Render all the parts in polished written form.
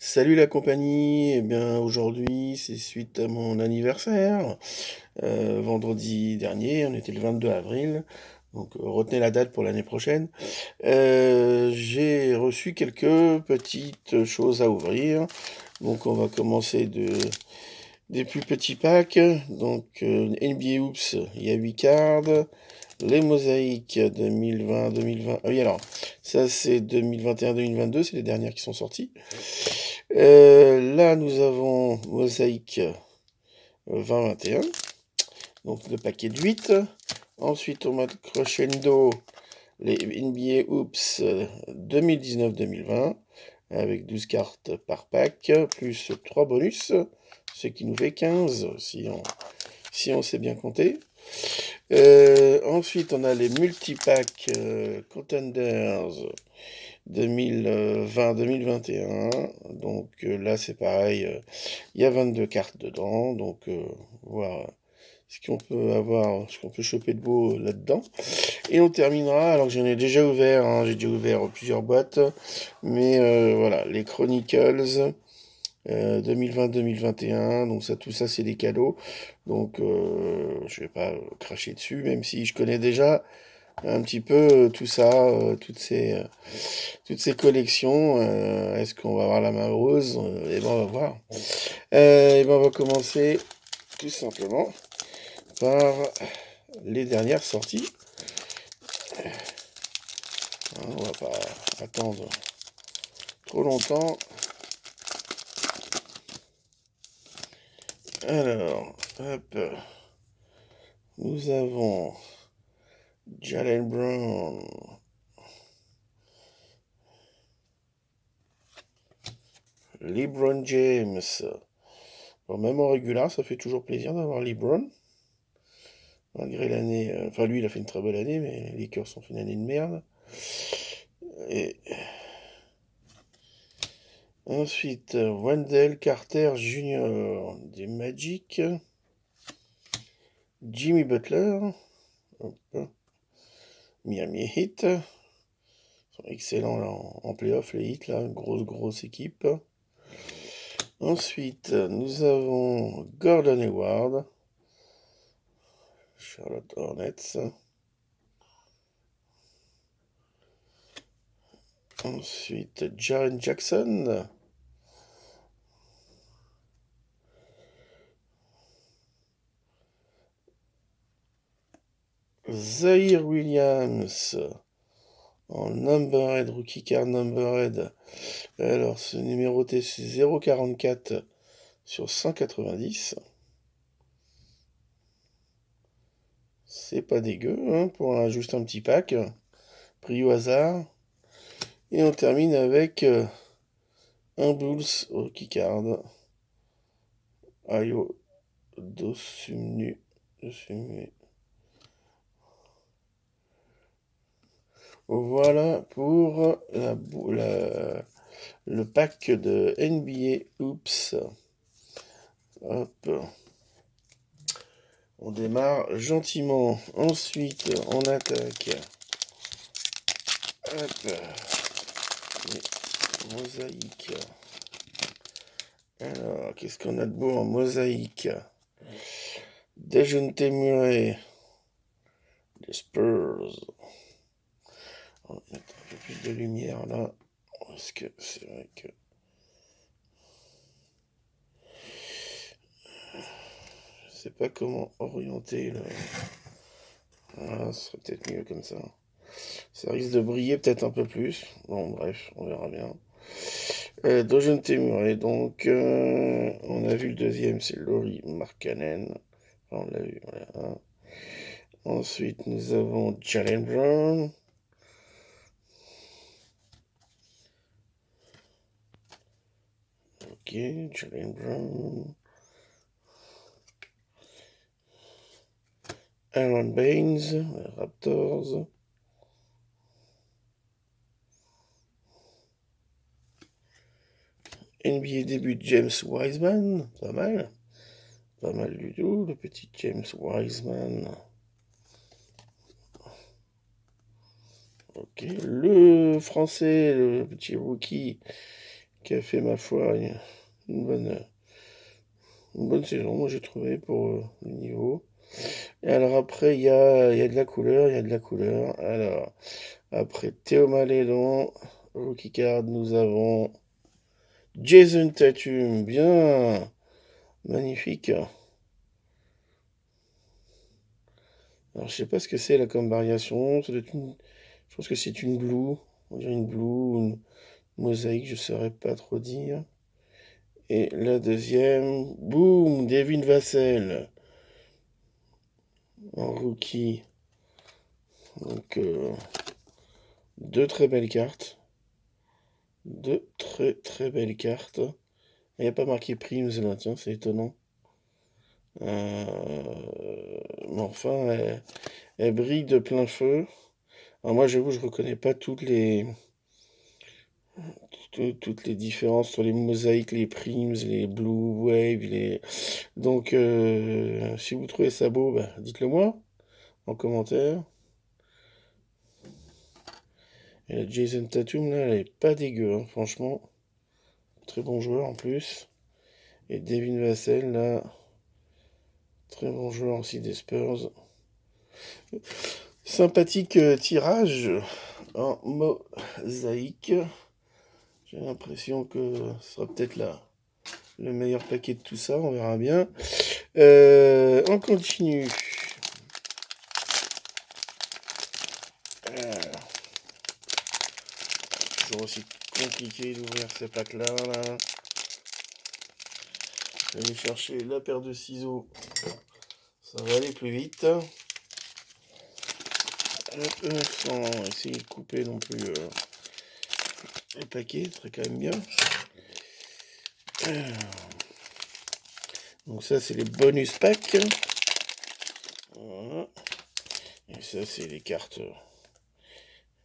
Salut la compagnie, eh bien aujourd'hui c'est suite à mon anniversaire, vendredi dernier, on était le 22 avril, donc retenez la date pour l'année prochaine. J'ai reçu quelques petites choses à ouvrir, donc on va commencer des plus petits packs, donc NBA Hoops, il y a 8 cartes, les mosaïques 2020-2020, ah oui alors, ça c'est 2021-2022, c'est les dernières qui sont sorties. Là, nous avons Mosaïque 2021, donc le paquet de 8. Ensuite, au mode crescendo, les NBA Oops 2019-2020, avec 12 cartes par pack, plus 3 bonus, ce qui nous fait 15 si on sait bien compter. Ensuite, on a les multipacks Contenders 2020-2021. Donc là, c'est pareil, il y a 22 cartes dedans. Donc, voir ce qu'on peut avoir, ce qu'on peut choper de beau là-dedans. Et on terminera, alors que j'en ai déjà ouvert, hein, j'ai déjà ouvert plusieurs boîtes. Mais voilà, les Chronicles 2020-2021. Donc ça, tout ça, c'est des cadeaux. Donc je vais pas cracher dessus, même si je connais déjà un petit peu tout ça, toutes ces collections. Est-ce qu'on va avoir la main rose? Eh ben, on va voir. Eh ben, on va commencer tout simplement par les dernières sorties. On va pas attendre trop longtemps. Alors, hop, nous avons Jalen Brown, LeBron James. Bon, même en régulier, ça fait toujours plaisir d'avoir LeBron. Malgré l'année, enfin lui il a fait une très bonne année, mais les Lakers ont fait une année de merde. Et ensuite, Wendell Carter Jr. des Magic, Jimmy Butler, hop, Miami Heat, ils sont excellents là, en playoff les Heat, là, grosse équipe. Ensuite, nous avons Gordon Hayward, Charlotte Hornets. Ensuite, Jaren Jackson, Zaire Williams en numbered, rookie card numbered. Alors, ce numéroté, c'est 0,44 sur 190. C'est pas dégueu, hein, pour juste un petit pack. Pris au hasard. Et on termine avec un Bulls rookie card. Ayo Dosumnu. Voilà pour le pack de NBA Oops. Hop. On démarre gentiment. Ensuite, on attaque. Hop. Les mosaïques. Alors, qu'est-ce qu'on a de beau en mosaïque? Dejounte Murray. Les Spurs. On va mettre un peu plus de lumière là. Parce que c'est vrai que je sais pas comment orienter là. Voilà, ce serait peut-être mieux comme ça. Ça risque de briller peut-être un peu plus. Bon, bref, on verra bien. Dejounte Murray, donc, on a vu le deuxième, c'est Laurie Markkanen. Enfin, on l'a vu, voilà. Ensuite, nous avons Jalen Brown. Ok, Jalen Brown. Aaron Baines, Raptors. NBA début James Wiseman, pas mal. Pas mal du tout, le petit James Wiseman. Ok, le français, le petit rookie qui a fait, ma foi, une bonne, une bonne saison, moi j'ai trouvé, pour le niveau. Et alors après, il y a de la couleur, il y a de la couleur. Alors, après Théo Malédon, rookie card, nous avons Jason Tatum, bien, magnifique. Alors je sais pas ce que c'est là comme variation, je pense que c'est une blue, on dirait une blue, une mosaïque, je saurais pas trop dire. Et la deuxième, boum, Devin Vassell, en rookie. Donc deux très belles cartes. Deux très très belles cartes. Il n'y a pas marqué Primes là, tiens, c'est étonnant. Mais enfin, elle brille de plein feu. Alors moi, j'avoue, je reconnais pas toutes les différences sur les mosaïques, les primes, les blue wave, Donc, si vous trouvez ça beau, bah, dites-le moi en commentaire. Et la Jason Tatum, là, elle est pas dégueu, hein, franchement. Très bon joueur en plus. Et Devin Vassell, là, très bon joueur aussi des Spurs. Sympathique tirage en mosaïque. J'ai l'impression que ce sera peut-être le meilleur paquet de tout ça, on verra bien. On continue. Toujours aussi compliqué d'ouvrir ces packs-là. Là. Je vais aller chercher la paire de ciseaux. Ça va aller plus vite. Sans essayer de couper non plus les paquets, ce serait quand même bien. Donc ça, c'est les bonus packs. Voilà. Et ça, c'est les cartes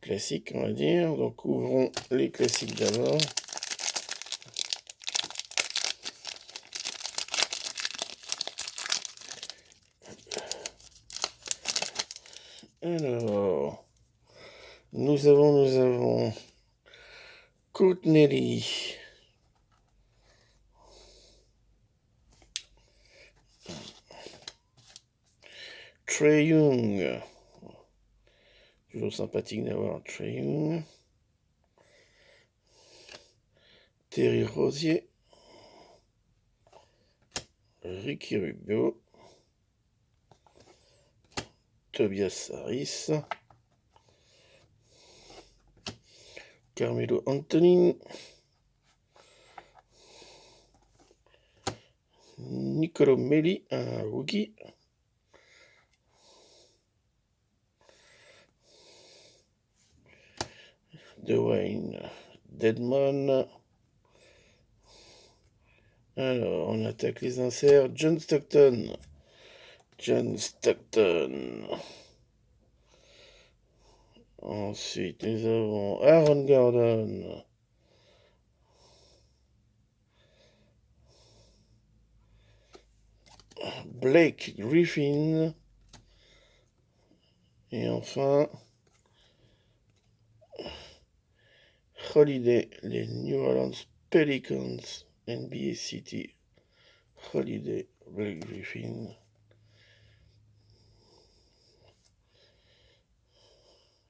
classiques, on va dire. Donc ouvrons les classiques d'abord. Alors, nous avons Courtney, Trae Young, toujours sympathique d'avoir Trae Young, Terry Rozier, Ricky Rubio, Tobias Harris, Carmelo Anthony, Nicolo Melli, un rookie, Dwayne Dedmon. Alors, on attaque les inserts. John Stockton. Ensuite, nous avons Aaron Gordon. Blake Griffin. Et enfin, Holiday, les New Orleans Pelicans, NBA City. Holiday, Blake Griffin.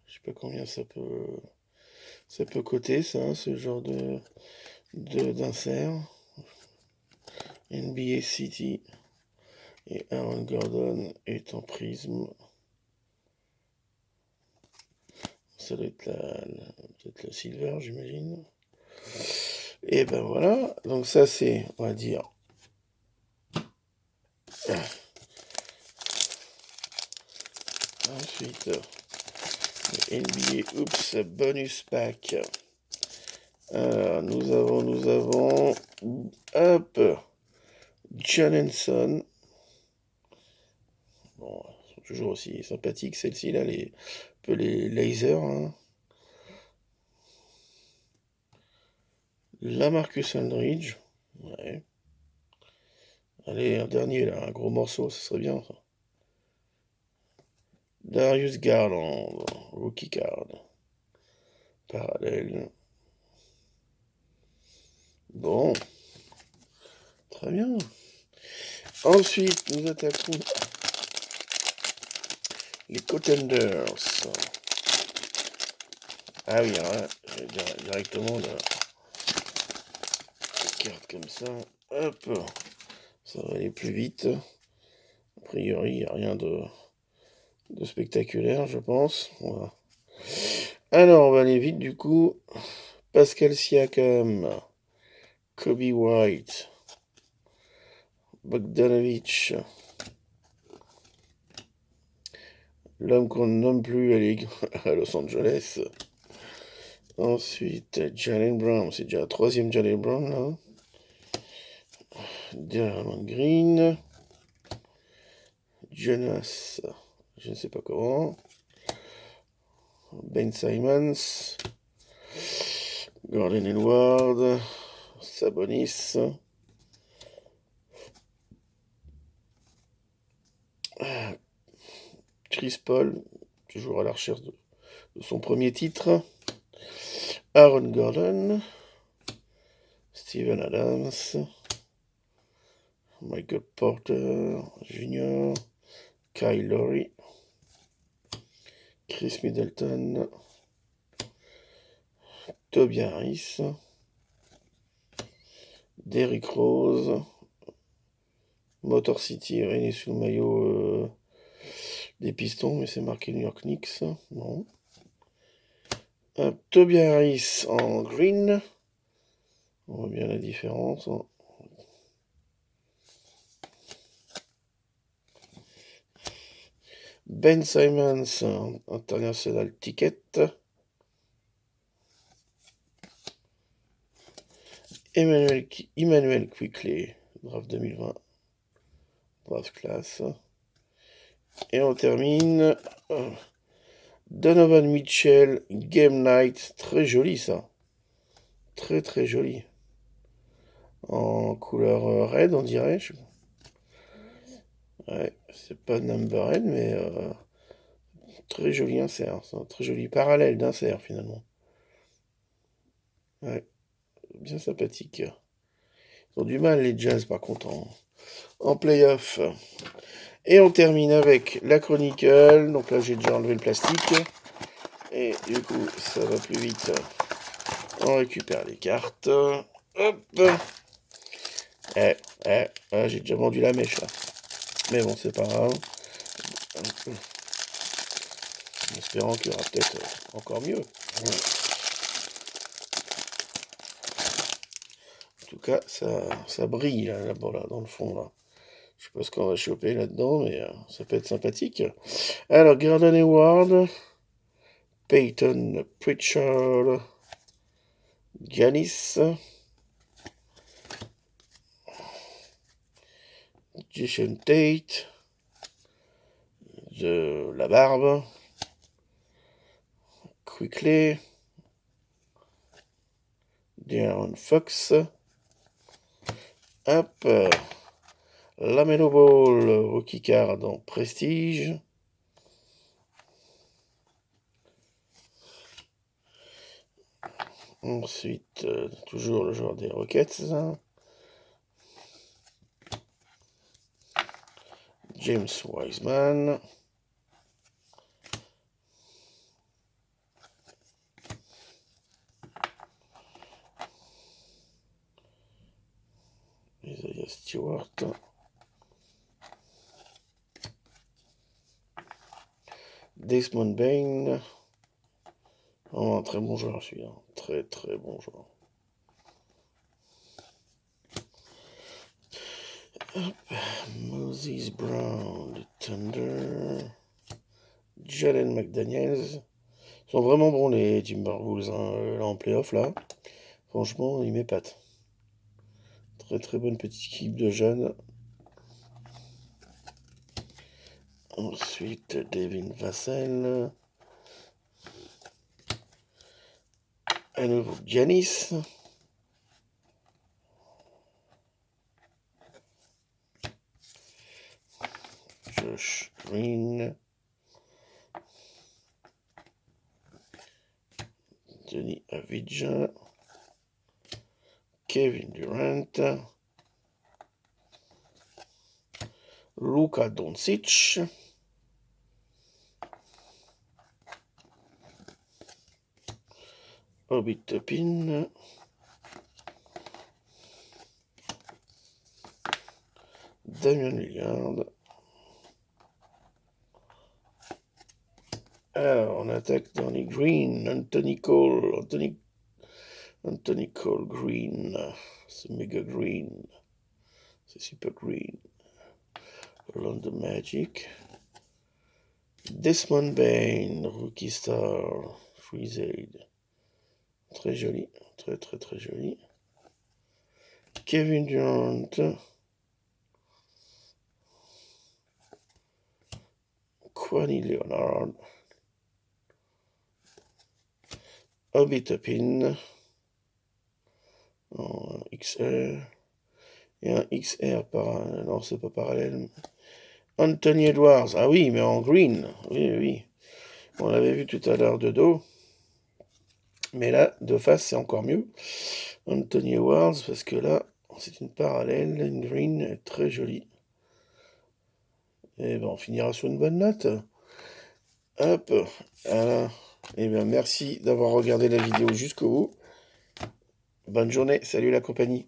Je sais pas combien ça peut coter, ça, ce genre d'insert. NBA City. Et Aaron Gordon est en prisme. Ça doit être peut-être la silver, j'imagine. Et ben voilà. Donc ça, c'est, on va dire, ensuite, le NBA Oops Bonus Pack. Alors, nous avons, hop, John Henson. Bon, ils sont toujours aussi sympathiques, celles-ci, là, un peu les lasers, hein. LaMarcus Aldridge. Ouais. Allez, un dernier, là, un gros morceau, ça serait bien, ça. Darius Garland, rookie card. Parallèle. Bon, très bien. Ensuite, nous attaquons les Contenders. Ah oui, alors là, je vais dire directement la carte comme ça. Hop, ça va aller plus vite. A priori, il n'y a rien de spectaculaire, je pense. Voilà. Alors, on va aller vite du coup. Pascal Siakam, Kobe White, Bogdanovic, l'homme qu'on ne nomme plus à Los Angeles. Ensuite, Jalen Brown, c'est déjà la troisième Jalen Brown là. Draymond Green, Jonas, je ne sais pas comment, Ben Simmons, Gordon Hayward, Sabonis, Chris Paul, toujours à la recherche de son premier titre, Aaron Gordon, Steven Adams, Michael Porter Jr., Kyle Lowry, Chris Middleton, Tobias Harris, Derrick Rose, Motor City, il est sous le maillot des Pistons, mais c'est marqué New York Knicks. Bon. Tobias Harris en green. On voit bien la différence. Ben Simmons, international ticket. Emmanuel Quickley, draft 2020. Draft class. Et on termine. Donovan Mitchell, Game Night. Très joli ça. Très très joli. En couleur red, on dirait. Ouais, c'est pas number red, mais très joli insert. C'est un très joli parallèle d'insert finalement. Ouais, bien sympathique. Ils ont du mal les Jazz par contre en playoff. Et on termine avec la Chronicle. Donc là j'ai déjà enlevé le plastique. Et du coup ça va plus vite. On récupère les cartes. Hop. J'ai déjà vendu la mèche là. Mais bon c'est pas grave. En espérant qu'il y aura peut-être encore mieux. En tout cas, ça brille là-bas, là, dans le fond. Là. Je sais pas ce qu'on va choper là-dedans, mais ça peut être sympathique. Alors, Gordon Hayward, Peyton Pritchard, Giannis, Jason Tate, de la barbe, Quickley, De'Aaron Fox, hop, LaMelo Ball, rookie card en Prestige. Ensuite, toujours le joueur des Rockets. James Wiseman. Isaiah Stewart. Desmond Bain. Oh, un très bon joueur celui-là. Très très bon joueur. Moses Brown, de Thunder. Jalen McDaniels. Ils sont vraiment bons les Timberwolves hein, là en playoff là. Franchement, ils m'épatent. Très très bonne petite équipe de jeunes. Ensuite, Devin Vassell. À nouveau Giannis. Josh Green. Denis Avdija. Kevin Durant. Luka Doncic. Obi Toppin. Damian Lillard. Alors, on attaque dans les Green. Anthony Cole Green. C'est méga green. C'est super green. Orlando Magic. Desmond Bain, Rookie Star. Freezade. Très joli. Très très très joli. Kevin Durant. Kawhi Leonard. Obi Toppin. En XR. Et un XR parallèle. Non, c'est pas parallèle. Anthony Edwards. Ah oui, mais en green. Oui, oui. On l'avait vu tout à l'heure de dos. Mais là, de face, c'est encore mieux. Anthony Edwards, parce que là, c'est une parallèle. Une green très jolie. Et ben, on finira sur une bonne note. Hop. Voilà. Et bien, merci d'avoir regardé la vidéo jusqu'au bout. Bonne journée. Salut la compagnie.